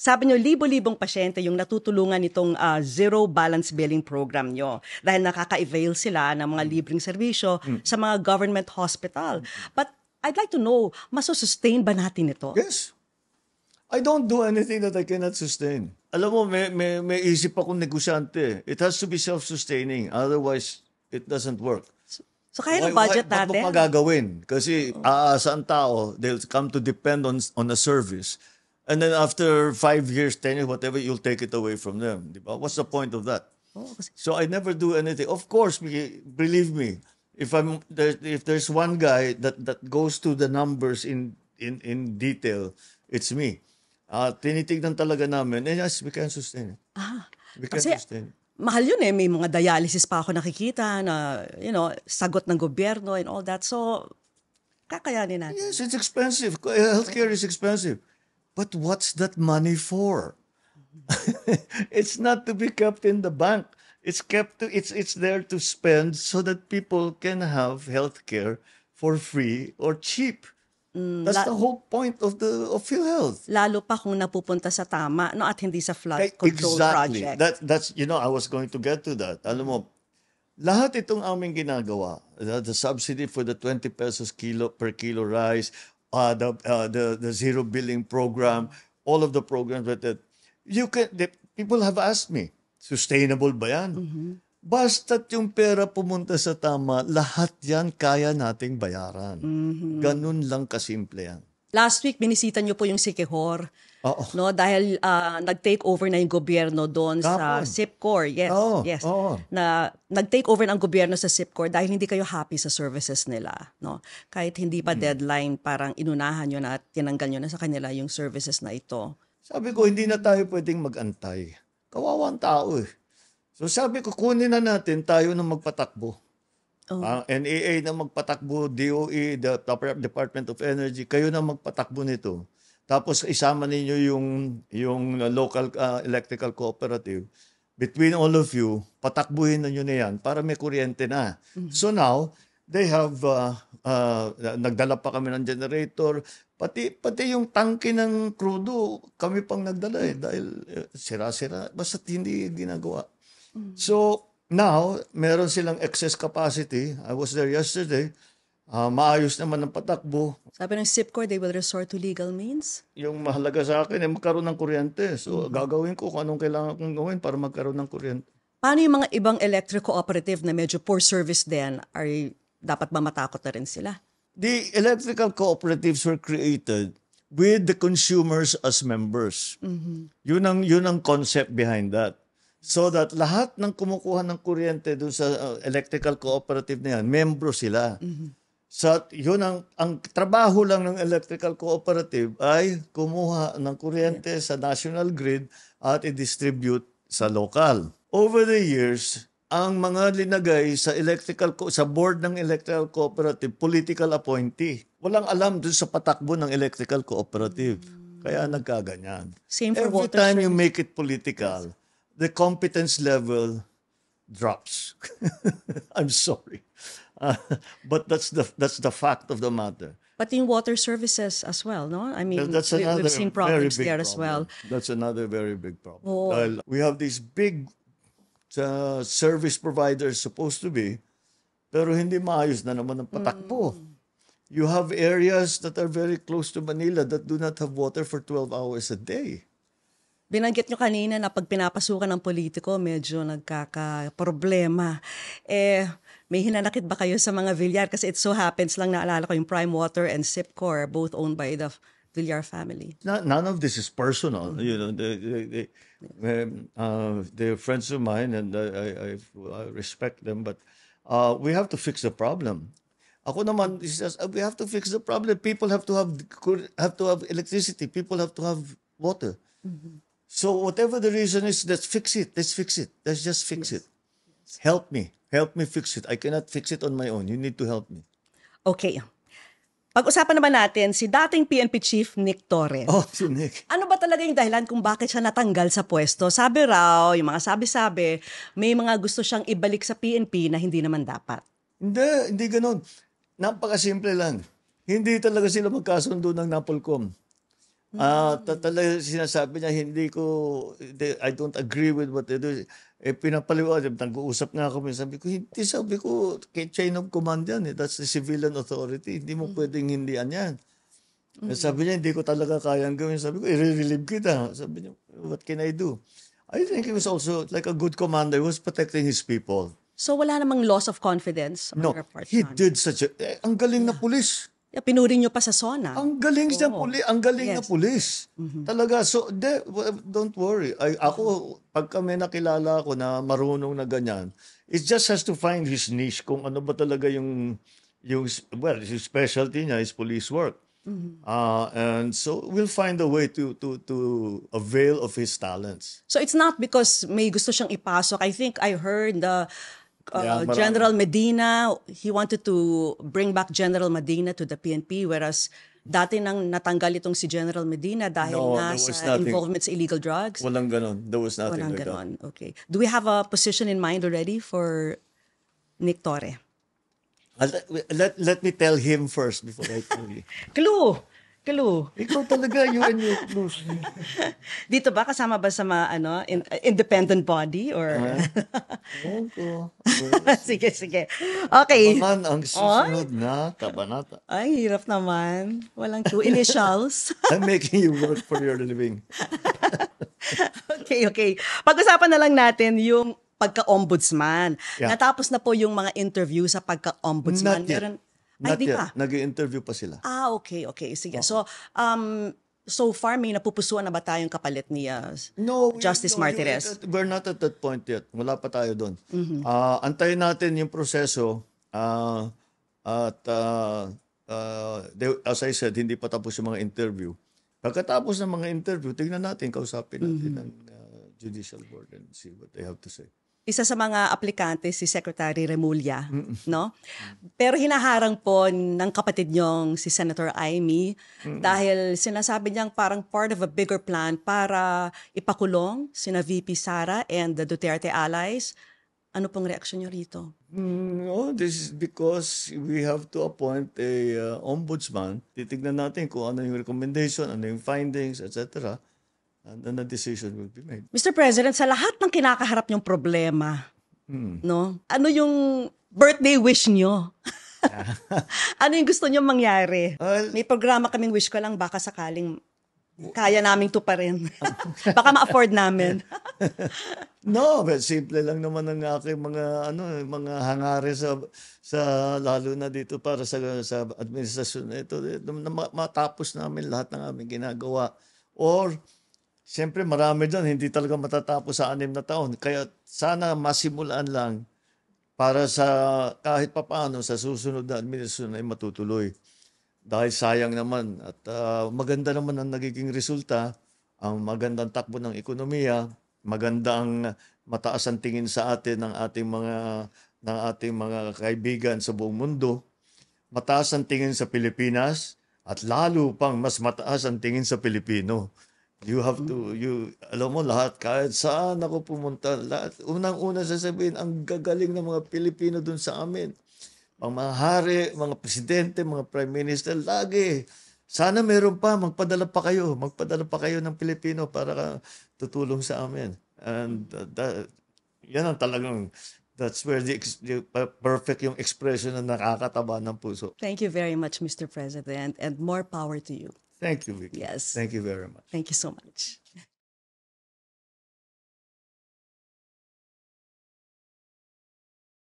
Sabi nyo, libo-libong pasyente yung natutulungan nitong zero balance billing program nyo dahil nakaka-avail sila ng mga libreng serbisyo sa mga government hospital. But I'd like to know, masussustain ba natin ito? Yes. I don't do anything that I cannot sustain. Alam mo, may isip akong negosyante. It has to be self-sustaining. Otherwise, it doesn't work. So kaya ng budget Ba't natin? mo magagawin? Kasi aasa ang tao, they'll come to depend on a service. And then after 5 years, 10 years, whatever, you'll take it away from them. Diba? What's the point of that? So I never do anything. Of course, believe me, if there's one guy that goes to the numbers in detail, it's me. Tinitignan talaga namin, and yes, we can sustain it. We can sustain it. Mahal yun eh. May mga dialysis pa ako nakikita na, sagot ng gobyerno and all that. So, kakayanin natin. Yes, it's expensive. Healthcare is expensive. But what's that money for? It's not to be kept in the bank. It's there to spend so that people can have healthcare for free or cheap. That's the whole point of PhilHealth. Lalo pa kung napupunta sa tama at hindi sa flood control project. That's I was going to get to that. Alam mo, lahat itong aming ginagawa, the subsidy for the 20 pesos per kilo rice, the zero billing program, all of the programs that people have asked me, sustainable ba yan? Basta't yung pera pumunta sa tama, lahat yan kaya nating bayaran. Ganun lang kasimple yan. Last week, binisita niyo po yung Siquijor. Oo. No, dahil nag-take over na yung gobyerno doon sa SIPCOR. Yes, yes. Na nag-take over ng gobyerno sa SIPCOR dahil hindi kayo happy sa services nila, no? Kahit hindi pa deadline, parang inunahan niyo na at tinanggal niyo na sa kanila yung services na ito. Sabi ko, hindi na tayo pwedeng mag-antay. Kawawang tao eh. So sabi ko, kunin na natin tayo na magpatakbo. NEA na magpatakbo, DOE, the Department of Energy, kayo na magpatakbo nito. Tapos isama ninyo yung local electrical cooperative. Between all of you, patakbuhin na nyo na yan para may kuryente na. So now, they have, nagdala pa kami ng generator, pati yung tangke ng crudo, kami pang nagdala dahil sira-sira, basta hindi ginagawa. So now, meron silang excess capacity. I was there yesterday. Maayos naman ang patakbo. Sabi ng SIPCOR, they will resort to legal means? Yung mahalaga sa akin ay magkaroon ng kuryente. So gagawin ko kung anong kailangan kong gawin para magkaroon ng kuryente. Paano yung mga ibang electric cooperative na medyo poor service din? Dapat ba matakot na rin sila? The electrical cooperatives were created with the consumers as members. Yun ang concept behind that. So that lahat ng kumukuha ng kuryente doon sa electrical cooperative na yan, membro sila. So yun ang trabaho lang ng electrical cooperative ay kumuha ng kuryente sa national grid at i-distribute sa local. Over the years, ang mga linagay sa board ng electrical cooperative, political appointee. Walang alam doon sa patakbo ng electrical cooperative. Kaya nagkaganyan. Same for Every water time you service. make it political, the competence level drops. I'm sorry. But that's the fact of the matter. But in water services as well, no? I mean, That's another we've seen very problems big there problem. as well. That's another very big problem. Oh. Dahil we have these big service providers supposed to be, pero hindi maayos na naman ang patakbo. You have areas that are very close to Manila that do not have water for 12 hours a day. Binanggit nyo kanina na pag pinapasukan ng politiko, medyo nagkakaproblema. May hinanakit ba kayo sa mga Villar? Kasi it so happens lang naalala ko yung Prime Water and SIPCOR, both owned by the Villar family. None of this is personal. You know, they're friends of mine and I respect them. But we have to fix the problem. Ako naman, we have to fix the problem. People have to have electricity. People have to have water. So whatever the reason is, let's fix it. Let's just fix it. Help me fix it. I cannot fix it on my own. You need to help me. Okay. Pag-usapan naman natin si dating PNP Chief Nick Torres. Oh, si Nick. Ano ba talaga yung dahilan kung bakit siya natanggal sa pwesto? Sabi raw, yung mga sabi-sabi, may mga gusto siyang ibalik sa PNP na hindi naman dapat. Hindi ganun. Napakasimple lang. Hindi talaga sila magkasundo ng NAPOLCOM. Talaga sinasabi niya, I don't agree with what they do. Pinapaliwanag, nag-uusap nga kami, sabi ko, kay chain of command yan, that's the civilian authority, hindi mo pwedeng hindian yan. Sabi niya, hindi ko talaga kayang gawin. Sabi ko, i-relieve kita. Sabi niya, what can I do? I think he was also like a good commander. He was protecting his people. So wala namang loss of confidence on your part? He did ang galing na pulis. Pinuri niyo pa sa SONA. Ang galing na pulis. Talaga, so don't worry. Ako, pag kami nakilala ko na marunong na ganyan, it just has to find his niche kung ano ba talaga yung his specialty niya is police work. And so we'll find a way to avail of his talents. So it's not because may gusto siyang ipasok. I think I heard General Medina, he wanted to bring back General Medina to the PNP, whereas dati nang natanggal itong si General Medina dahil sa involvement sa illegal drugs. Walang ganon. There was nothing Walang like ganon. that. Okay. Do we have a position in mind already for Nick Torre? Let me tell him first before I tell you. Clue. Ikaw talaga, you and your clues. Dito ba kasama ba sa mga independent body or Sige. Okay. Naman ang susunod na kabanata. Ay, hirap naman. Walang two initials. I'm making you work for your living. Okay. Pag-usapan na lang natin yung pagka-ombudsman. Yeah. Natapos na po yung mga interview sa pagka-ombudsman. Not yet. Nag-i-interview pa sila. Okay. Sige. So, so far, may napupusuan na ba tayong kapalit ni Justice Martirez? We're not at that point yet. Wala pa tayo doon. Antayin natin yung proseso. As I said, hindi pa tapos yung mga interview. Pagkatapos ng mga interview, tignan natin, kausapin natin ng Judicial Board and see what they have to say. Isa sa mga aplikante si Secretary Remulla, no? Pero hinaharang po ng kapatid niyong si Senator Amy dahil sinasabi niyang parang part of a bigger plan para ipakulong sina VP Sara and the Duterte allies. Ano pong reaksyon niyo rito? No, this is because we have to appoint a ombudsman. Titignan natin kung ano yung recommendation, ano yung findings, etc. And then a decision will be made. Mr. President, sa lahat ng kinakaharap niyong problema, no? Ano yung birthday wish niyo? Ano yung gusto niyo mangyari? May programa kaming wish ko lang, baka sakaling kaya naming tuparin. Baka ma-afford namin. No, but simple lang naman ang aking mga hangarin sa lalo na dito para sa administrasyon na ito, matapos namin lahat ng aming ginagawa. Or siyempre, marami dyan, hindi talaga matatapos sa 6 na taon. Kaya sana masimulaan lang para sa kahit papaano sa susunod na administrasyon ay matutuloy. Dahil sayang naman at maganda naman ang nagiging resulta, ang magandang takbo ng ekonomiya, magandang mataas ang tingin sa atin ng ating mga kaibigan sa buong mundo, mataas ang tingin sa Pilipinas at lalo pang mas mataas ang tingin sa Pilipino. You have to, alam mo lahat, kahit saan ako pumunta, unang-una sasabihin, ang gagaling ng mga Pilipino dun sa amin. Mga hari, mga presidente, mga prime minister, lagi. Sana meron pa, magpadala pa kayo ng Pilipino para tutulong sa amin. And yan ang talagang, that's where the perfect yung expression na nakakataba ng puso. Thank you very much, Mr. President, and more power to you. Thank you, Vicky. Yes. Thank you very much. Thank you so much.